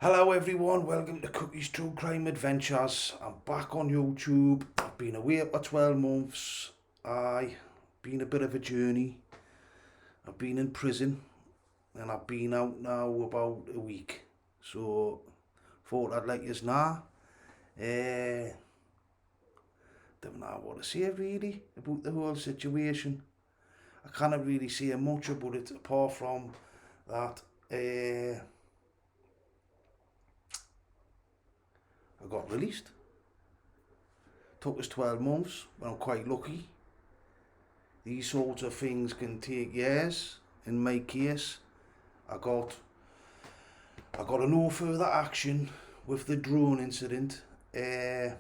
Hello everyone, welcome to Cookie's True Crime Adventures. I'm back on YouTube. I've been away for 12 months. Been a bit of a journey. I've been in prison and I've been out now about a week. So, thought I'd let yous know. Don't know what to say really about the whole situation. I can't really say much about it apart from that I got released. Took us 12 months, but I'm quite lucky. These sorts of things can take years. In my case, I got a no further action with the drone incident. No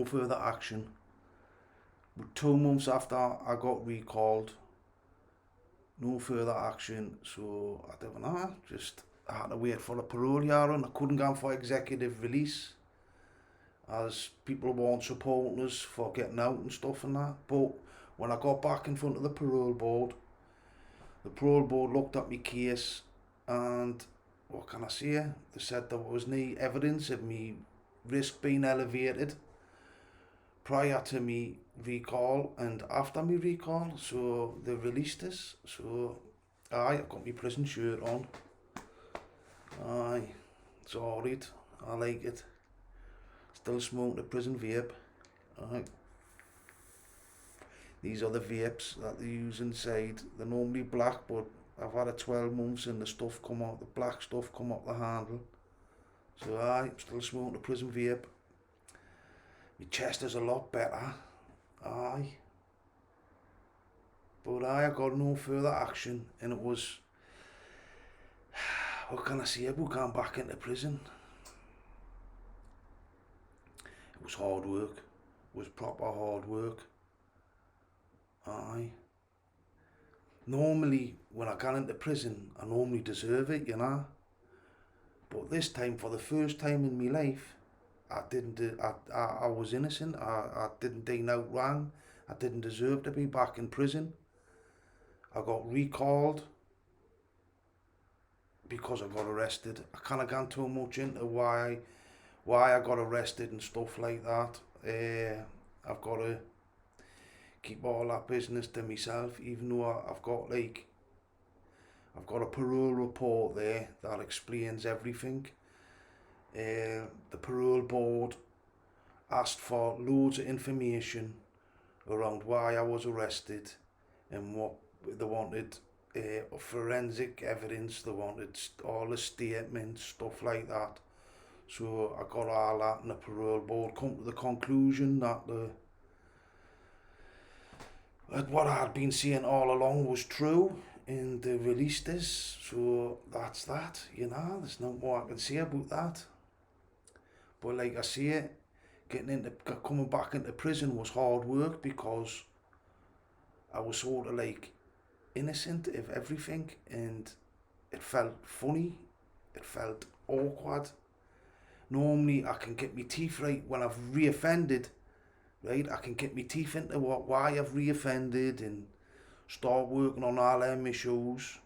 further action. But 2 months after I got recalled, no further action. So I don't know, I had to wait for a parole hearing. I couldn't go for executive release, as people weren't supporting us for getting out and stuff and that. But when I got back in front of the parole board looked at my case and, what can I say, they said there was no evidence of me risk being elevated prior to me recall and after me recall, so they released us. So I've got my prison shirt on. It's alright, I like it. Still smoking the prison vape. These are the vapes that they use inside. They're normally black, but I've had it 12 months and the stuff come out, the black stuff come up the handle. So I'm still smoking the prison vape. My chest is a lot better. But I got no further action, and it was, what can I say about going back into prison? It was hard work. It was proper hard work. Normally, when I got into prison, I normally deserve it, you know. But this time, for the first time in my life, I was innocent. I didn't do no wrong. I didn't deserve to be back in prison. I got recalled because I got arrested. I can't go too much into why I got arrested and stuff like that. I've got to keep all that business to myself, even though I've got a parole report there that explains everything. The parole board asked for loads of information around why I was arrested and what they wanted, forensic evidence, they wanted all the statements, stuff like that. So I got all that, and the parole board come to the conclusion that what I had been saying all along was true, and they released this. So that's that, you know, there's no more I can say about that. But like I say, coming back into prison was hard work because I was sort of like innocent of everything, and it felt funny, it felt awkward. Normally I can get my teeth right when I've reoffended, right? I can get my teeth into why I've reoffended and start working on all them issues,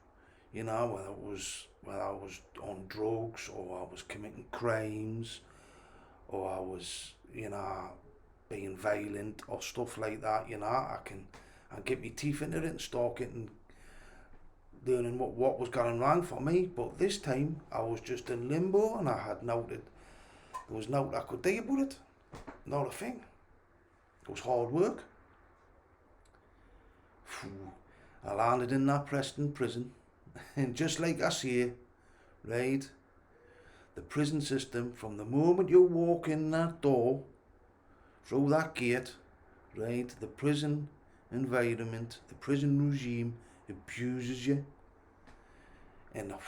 you know, whether I was on drugs or I was committing crimes or I was, you know, being violent or stuff like that, you know. I get my teeth into it and start getting, learning what was going wrong for me. But this time I was just in limbo and I had noted there was nothing I could do about it. Not a thing. It was hard work. I landed in that Preston prison, and just like I say, right, the prison system, from the moment you walk in that door, through that gate, right, the prison environment, the prison regime abuses you. And I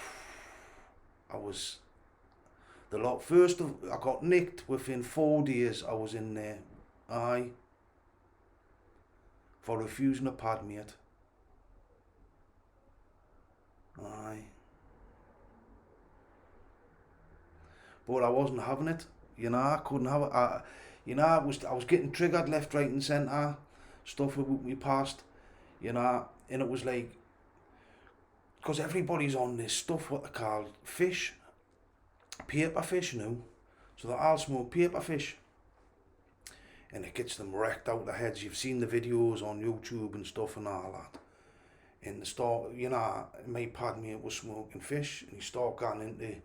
got nicked within 4 days I was in there. For refusing a pad, mate. But I wasn't having it, you know. I couldn't have it. I was getting triggered left, right and centre, stuff about me past, you know, and it was like, because everybody's on this stuff, what they call fish, paper fish now. So they all smoke paper fish. And it gets them wrecked out their heads. You've seen the videos on YouTube and stuff and all that. In the store, you know, my pad mate was smoking fish and he started going into,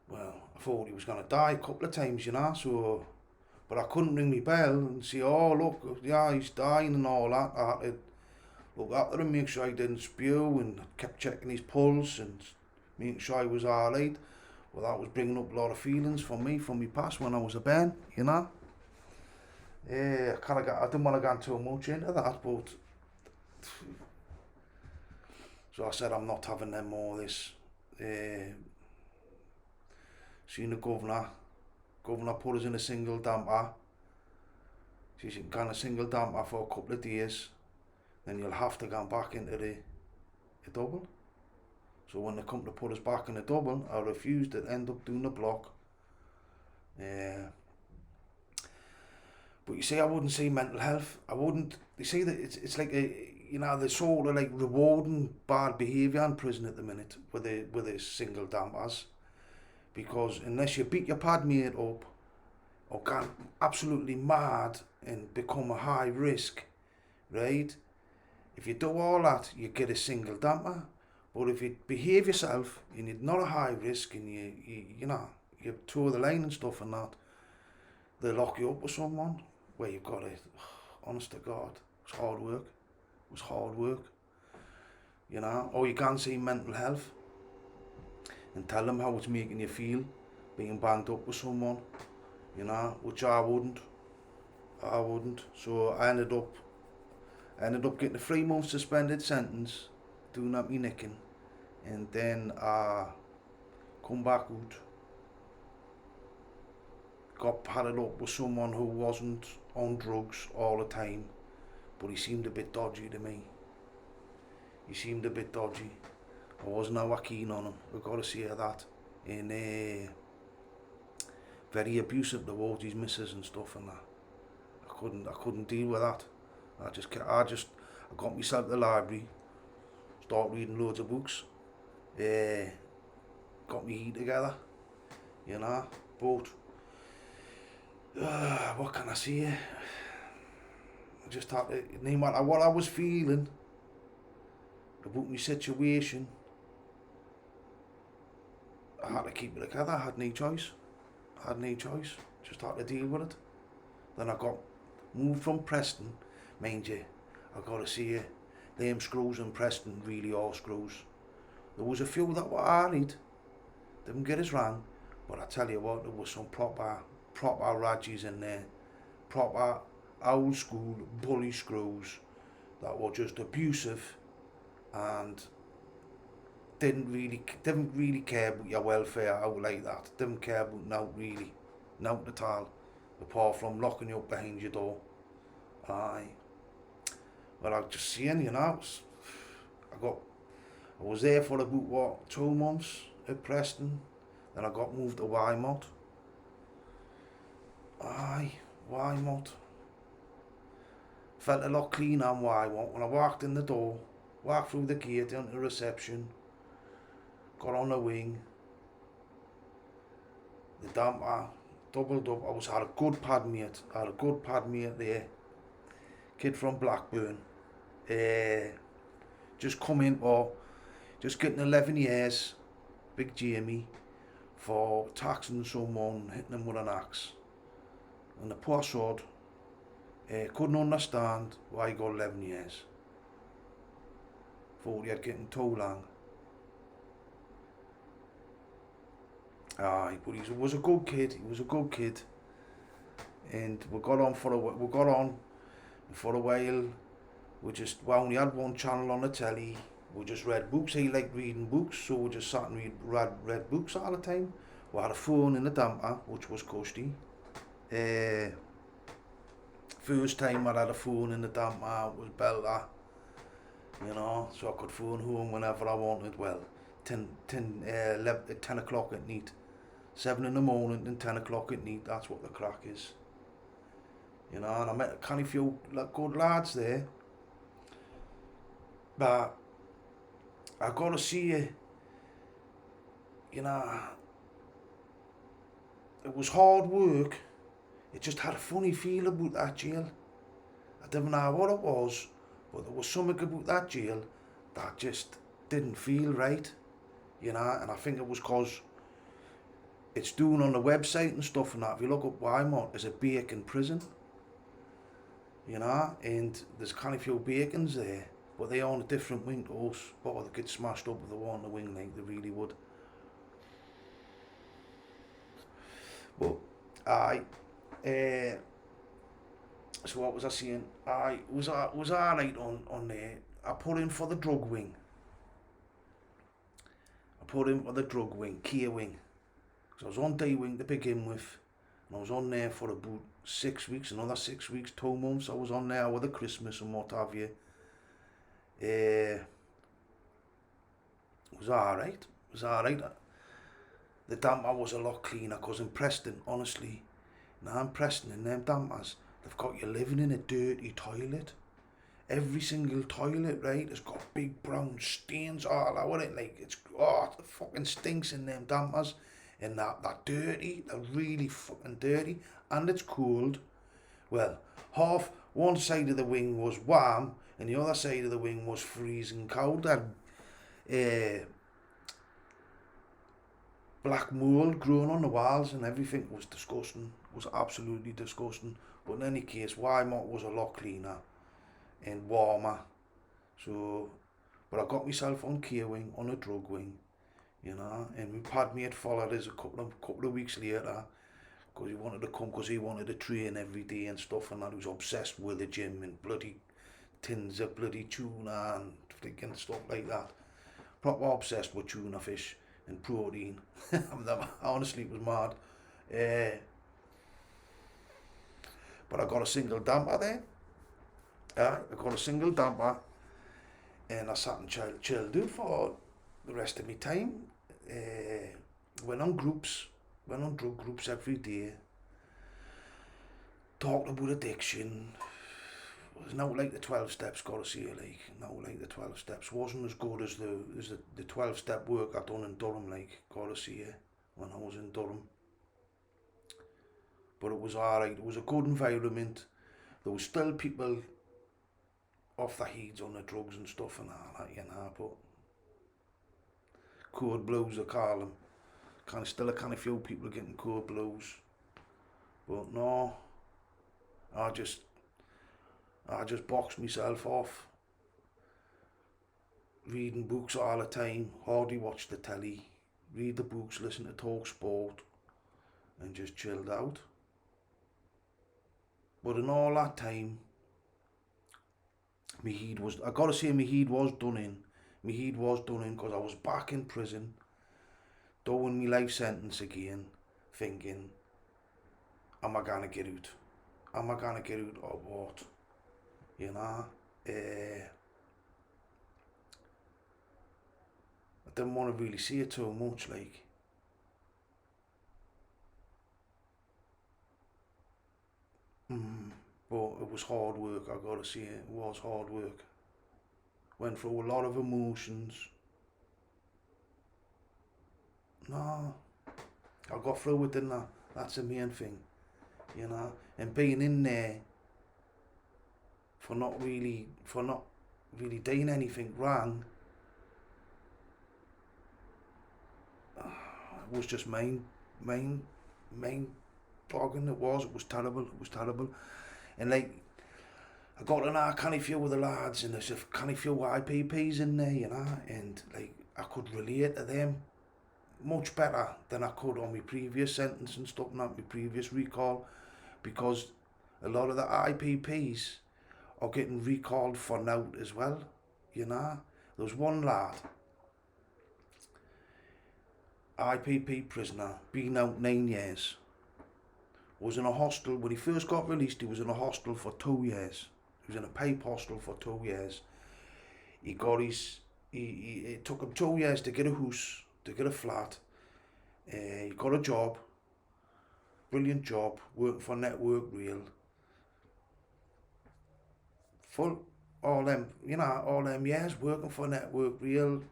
well, I thought he was going to die a couple of times, you know, so, but I couldn't ring my bell and say, oh, look, yeah, he's dying and all that. I had to look after him, make sure I didn't spew, and kept checking his pulse and making sure he was alright. Well, that was bringing up a lot of feelings for me from my past when I was a Ben, you know. I didn't want to go too much into that, but so I said I'm not having them more this. Seen the governor put us in a single damper. She said, you can a single damper for a couple of days, then you'll have to go back into the double. So when they come to put us back in a double, I refused to end up doing the block. But you see, I wouldn't say mental health. I wouldn't. You see that it's like a, you know, they're sort of like rewarding bad behaviour in prison at the minute with the single dampers, because unless you beat your pad mate up or get absolutely mad and become a high risk, right? If you do all that, you get a single damper. But if you behave yourself and you're not a high risk and you know, you toe the line and stuff and that, they lock you up with someone where you've got it. Honest to God, it was hard work. It was hard work. You know, or you can see mental health and tell them how it's making you feel being banged up with someone, you know, which I wouldn't. So I ended up getting a 3 month suspended sentence, doing up me nicking, and then I come back out, got padded up with someone who wasn't on drugs all the time, but he seemed a bit dodgy to me. He seemed a bit dodgy. I wasn't that keen on him, I've got to say that. And very abusive towards his missus and stuff and that. I couldn't deal with that. I got myself to the library, started reading loads of books, got me heat together, you know, but what can I say? I just had to, no matter what I was feeling about my situation, I had to keep it together. I had no choice. Just had to deal with it. Then I got moved from Preston. Mind you, I got to see them screws in Preston really are screws. There was a few that were hard, didn't get us wrong, but I tell you what, there was some proper radgies in there, proper old school bully screws that were just abusive and didn't really care about your welfare out like that. Didn't care about nothing at all, apart from locking you up behind your door. Aye. Well, I just seen, you know, I was there for about 2 months at Preston. Then I got moved to Wymont. Aye, Wymont. Felt a lot cleaner on Wymont. When I walked in the door, walked through the gate into the reception, got on the wing, the damper, doubled up. Had a good pad mate there. Kid from Blackburn. Just come in for, just getting 11 years, Big Jamie, for taxing someone, hitting him with an axe. And the poor sod couldn't understand why he got 11 years. Thought he had getting too long. Aye, but he was a good kid. And we got on for a while. We only had one channel on the telly. We just read books. He liked reading books, so we just sat and read books all the time. We had a phone in the damper, which was cushy. First time I had a phone in the damper was belter, you know, so I could phone home whenever I wanted. Well, 10 o'clock at night, 7 in the morning and 10 o'clock at night, that's what the crack is. You know, and I met a few good lads there, but I gotta see it, you know, it was hard work. It just had a funny feel about that jail. I didn't know what it was, but there was something about that jail that just didn't feel right, you know, and I think it was because it's doing on the website and stuff and that. If you look up Wymont, it's a bacon prison, you know, and there's kind of few bacons there, but they on a different wing to us. But they get smashed up if they were on the wing like they really would. But I, so what was I saying? I was alright on there. I put in for the drug wing. I put in for the drug wing, Kia wing. So I was on day wing to begin with, and I was on there for about 6 weeks, another 6 weeks, 2 months. I was on there with the Christmas and what have you. It was alright. It was alright. The damper was a lot cleaner because in Preston, honestly, now in Preston, in them dampers, they've got you living in a dirty toilet. Every single toilet, right, has got big brown stains all over it. Like, it fucking stinks in them dampers. And that dirty, they're really fucking dirty. And it's cold. Well, one side of the wing was warm, and the other side of the wing was freezing cold. That black mould growing on the walls and everything was disgusting. It was absolutely disgusting. But in any case, Wymont was a lot cleaner and warmer. So, but I got myself on Kia wing, on a drug wing, you know, and my pad mate followed us a couple of weeks later because he wanted to come because he wanted to train every day and stuff, and that. He was obsessed with the gym and bloody tins of bloody tuna and freaking stuff like that. Proper obsessed with tuna fish and protein. Honestly, it was mad. But I got a single damper there. I got a single damper, and I sat and chilled out for the rest of my time. Went on drug groups every day. Talked about addiction. It was not like the 12 steps, gotta say, like, not like the 12 steps. Wasn't as good as the 12 step work I done in Durham, like, gotta say, when I was in Durham. But it was alright, it was a good environment. There was still people off their heads on the drugs and stuff and all that, you know, but code blues, I call them. Still a kind of few people getting code blues. But no, I just boxed myself off. Reading books all the time, hardly watch the telly, read the books, listen to talk sport, and just chilled out. But in all that time, my head was done in. My head was done in because I was back in prison, doing my life sentence again, thinking, am I gonna get out? Am I gonna get out or what? You know? I didn't want to really see it too much, like. But it was hard work, I gotta say it was hard work. Went through a lot of emotions. No, I got through it, didn't I? That's the main thing, you know. And being in there for not really doing anything wrong, it was just mind boggling. It was terrible. And like, I got in a kind of few with the lads, and there's a kind of few IPPs in there, you know, and like, I could relate to them much better than I could on my previous sentence and stuff, not my previous recall, because a lot of the IPPs are getting recalled for now as well, you know. There was one lad, IPP prisoner, been out 9 years, was in a hostel. When he first got released, he was in a hostel for 2 years. He was in a pipe hostel for 2 years. It took him 2 years to get a house, to get a flat. He got a job, brilliant job, working for Network Rail. Full, all them years working for Network Rail,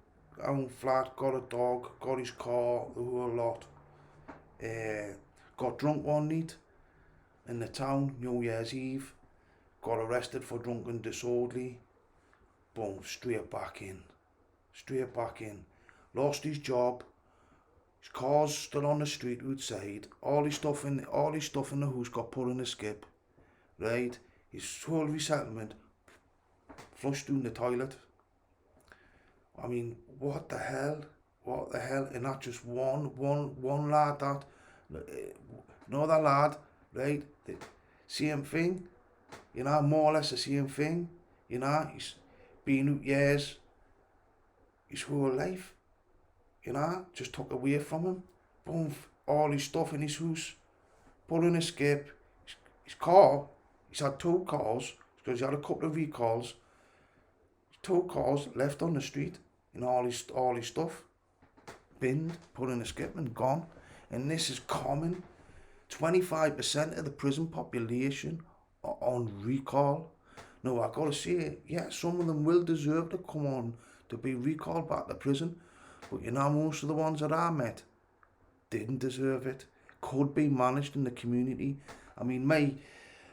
own flat, got a dog, got his car, the whole lot. Got drunk one night in the town, New Year's Eve. Got arrested for drunken disorderly. Boom, straight back in. Straight back in. Lost his job. His car's still on the street outside. All his stuff in the house got put in a skip. Right? His whole resettlement flushed down the toilet. I mean, what the hell? What the hell? And not just one lad that. Another lad, right? The same thing. You know, more or less the same thing. You know, he's been out years, his whole life. You know, just took away from him. Boom, all his stuff in his house, put in a skip. His car, he's had 2 cars, because he had a couple of recalls. 2 cars left on the street, and all his stuff, binned, put in a skip and gone. And this is common. 25% of the prison population are on recall. Now, I gotta say, yeah, some of them will deserve to come on to be recalled back to prison. But you know, most of the ones that I met didn't deserve it. Could be managed in the community. I mean,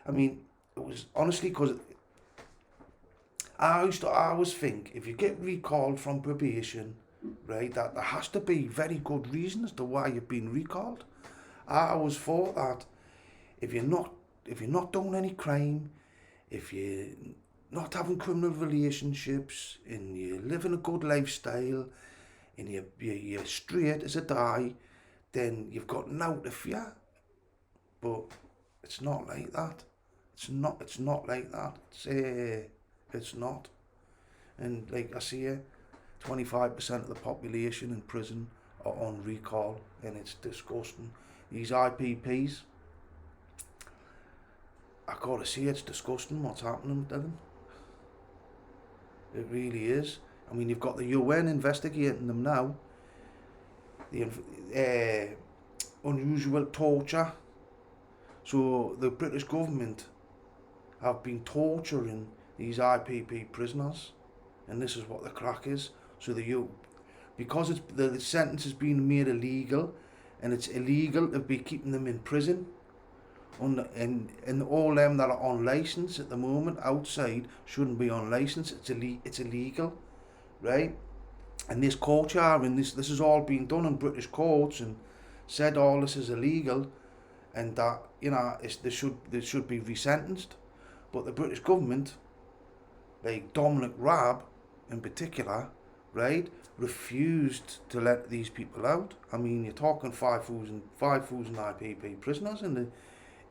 it was honestly because I always think if you get recalled from probation, right, that there has to be very good reason as to why you've been recalled. I always thought that if you're not doing any crime, if you're not having criminal relationships, and you're living a good lifestyle, and you're straight as a die, then you've got now to fear. But it's not like that. It's not like that. It's not. And like I say, 25% of the population in prison are on recall, and it's disgusting. These IPPs, I gotta say, it's disgusting what's happening to them. It really is. I mean, you've got the UN investigating them now. The unusual torture. So the British government have been torturing these IPP prisoners, and this is what the crack is. So because the sentence has been made illegal, and it's illegal to be keeping them in prison. And all them that are on licence at the moment outside shouldn't be on licence. It's illegal, right? And this courtyard, and this has all been done in British courts and said all this is illegal, and that, you know, they should be resentenced. But the British government, like Dominic Raab in particular, right, refused to let these people out. I mean, you're talking 5,000 IPP prisoners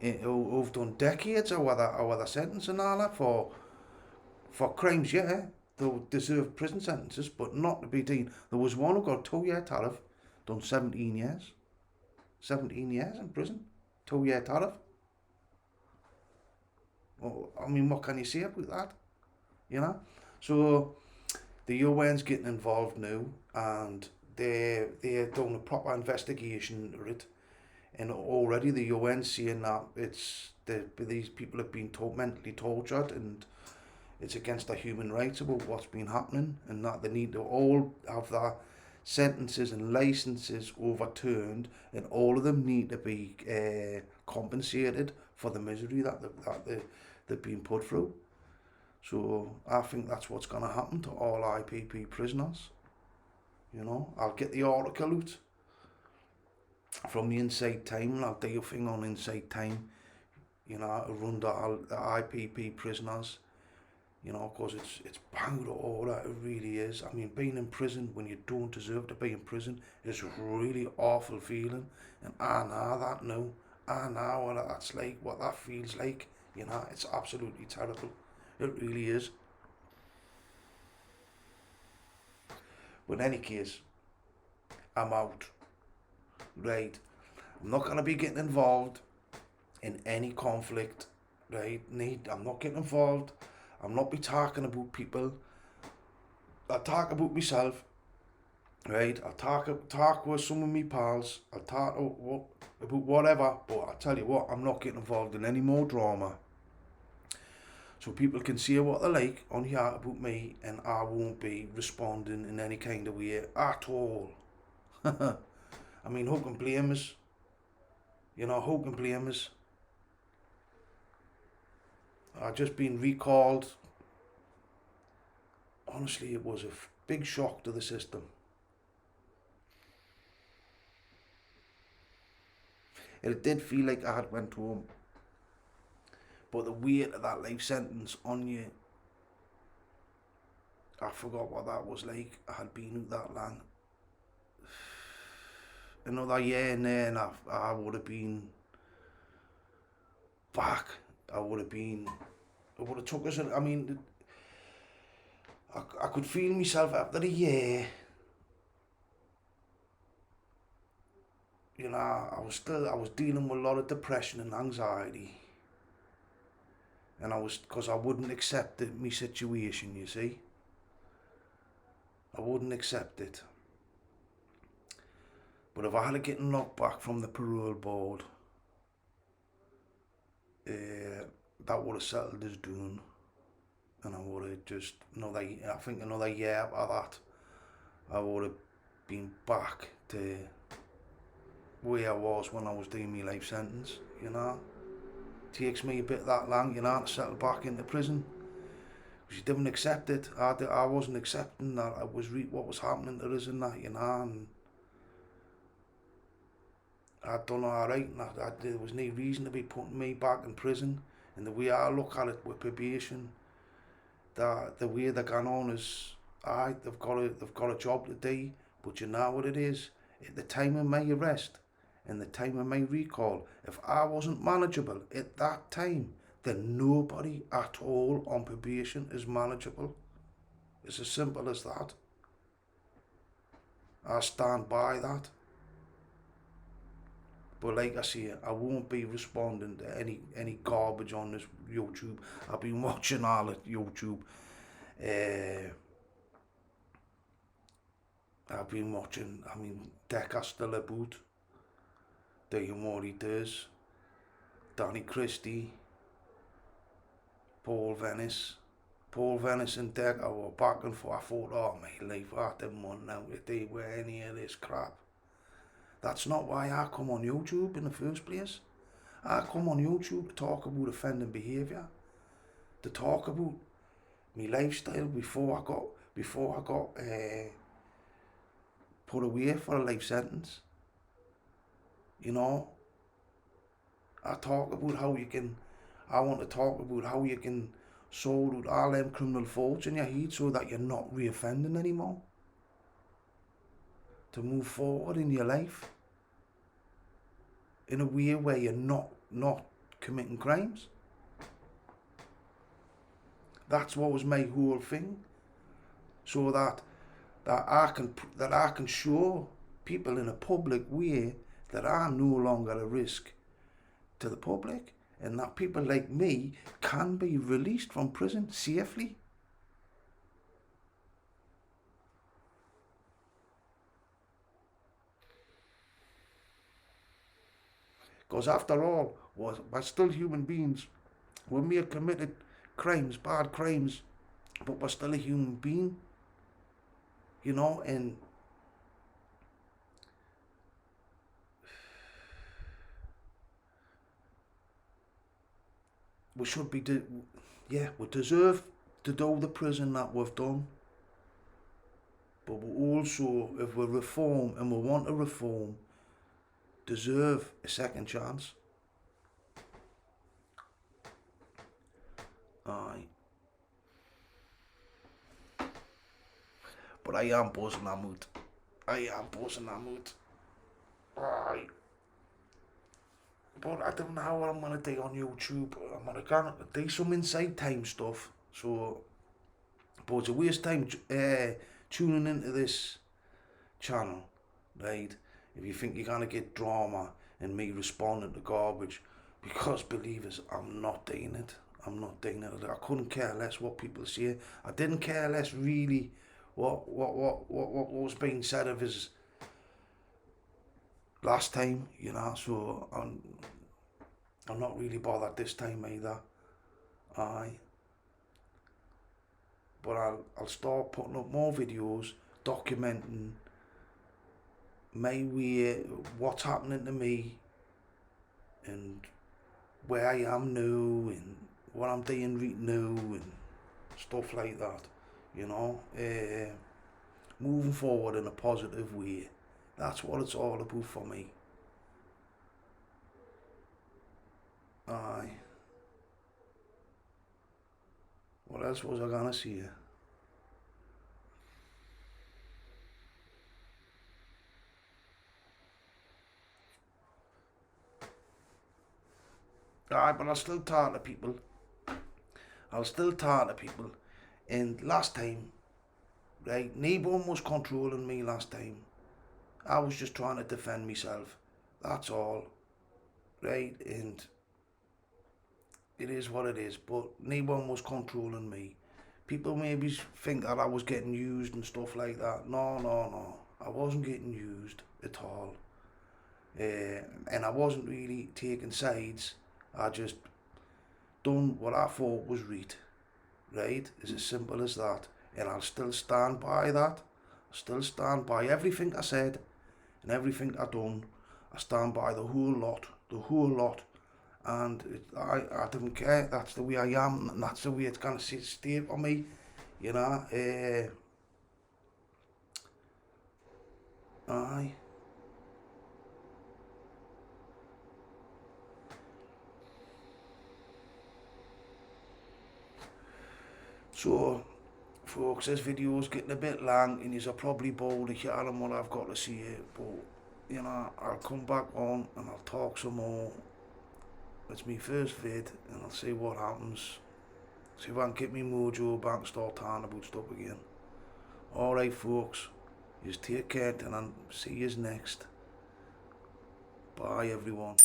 who've done decades of their sentence and all that for crimes. Yeah, they'll deserve prison sentences, but not to be deemed. There was one who got a 2-year tariff, done 17 years. 17 years in prison, 2-year tariff. Well, I mean, what can you say about that? You know? So the UN's getting involved now, and they're doing a proper investigation of it. And already the UN's saying that these people have been mentally tortured, and it's against their human rights about what's been happening, and that they need to all have their sentences and licenses overturned, and all of them need to be compensated for the misery that they've been put through. So I think that's what's going to happen to all IPP prisoners. You know, I'll get the article out from the Inside Time, and I'll do a thing on Inside Time, you know, to run the IPP prisoners, you know, because it's bang to order, it really is. I mean, being in prison when you don't deserve to be in prison is a really awful feeling, and I know that now. I know what that's like, what that feels like, you know, it's absolutely terrible. It really is. But in any case, I'm out. Right, I'm not going to be getting involved in any conflict, right? I'm not getting involved. I'm not be talking about people. I'll talk about myself, right? I'll talk with some of my pals. I'll talk about whatever, but I tell you what, I'm not getting involved in any more drama. So people can say what they like on here about me, and I won't be responding in any kind of way at all. I mean, who can blame us? You know, who can blame us? I've just been recalled. Honestly, it was a big shock to the system. It did feel like I had went home. But the weight of that life sentence on you, I forgot what that was like. I had been out that long. Another year in there, and I would have been back. It would have took us, I mean, I could feel myself after a year. You know, I was dealing with a lot of depression and anxiety. And because I wouldn't accept my situation, you see. I wouldn't accept it. But if I had to get knocked back from the parole board, that would have settled us down. And I would have just, I think another year after that, I would have been back to where I was when I was doing my life sentence, you know. It takes me a bit that long, you know, to settle back into prison. Because you didn't accept it. I wasn't accepting that it was what was happening to us and that, you know. And I'd done alright, and there was no reason to be putting me back in prison. And the way I look at it with probation, the way they're going on is, they've got a job to do, but you know what it is? At the time of my arrest and the time of my recall, if I wasn't manageable at that time, then nobody at all on probation is manageable. It's as simple as that. I stand by that. But like I say, I won't be responding to any garbage on this YouTube. I've been watching all the YouTube. I've been watching, Decker's still about, doing what he does. Danny Christie, Paul Venice and Decker were back and forth. I thought, oh my life, I didn't want now to do with any of this crap. That's not why I come on YouTube in the first place. I come on YouTube to talk about offending behaviour, to talk about my lifestyle before I got put away for a life sentence. You know, I want to talk about how you can sort out all them criminal faults in your head so that you're not reoffending anymore. To move forward in your life in a way where you're not committing crimes. That's what was my whole thing. So that I can show people in a public way that I'm no longer a risk to the public, and that people like me can be released from prison safely. Because after all, we're still human beings. We may have committed crimes, bad crimes, but we're still a human being. You know, and we should be, we deserve to do the prison that we've done. But we also, if we reform and we want to reform, deserve a second chance. Aye. But I am buzzing that mood. Aye. But I don't know what I'm going to do on YouTube. I'm going to do some inside time stuff. So, but it's a waste time tuning into this channel, right? If you think you're going to get drama and me responding to garbage, because believers, I'm not doing it. I couldn't care less what people say. I didn't care less really what was being said of us last time, you know. So I'm not really bothered this time either. Aye. but I'll start putting up more videos documenting my way, what's happening to me, and where I am now, and what I'm doing right now, and stuff like that, you know. Moving forward in a positive way. That's what it's all about for me. Aye. What else was I gonna say? Aye, but I'll still talk to people. I'll still talk to people. And last time, right, no one was controlling me last time. I was just trying to defend myself. That's all. Right? And it is what it is. But no one was controlling me. People maybe think that I was getting used and stuff like that. No, no, no. I wasn't getting used at all. And I wasn't really taking sides. I just done what I thought was right. Right? It's as simple as that. And I'll still stand by that. I'll still stand by everything I said and everything I done. I stand by the whole lot. And I don't care. That's the way I am, and that's the way it's gonna stay for me. You know. Aye. So, folks, this video's getting a bit long, and you're probably bored of hearing what I've got to say. But you know, I'll come back on and I'll talk some more. It's my first vid, and I'll see what happens. See if I can get me mojo back and start talking about stuff again. Alright, folks. Just take care and I'll see you next. Bye, everyone.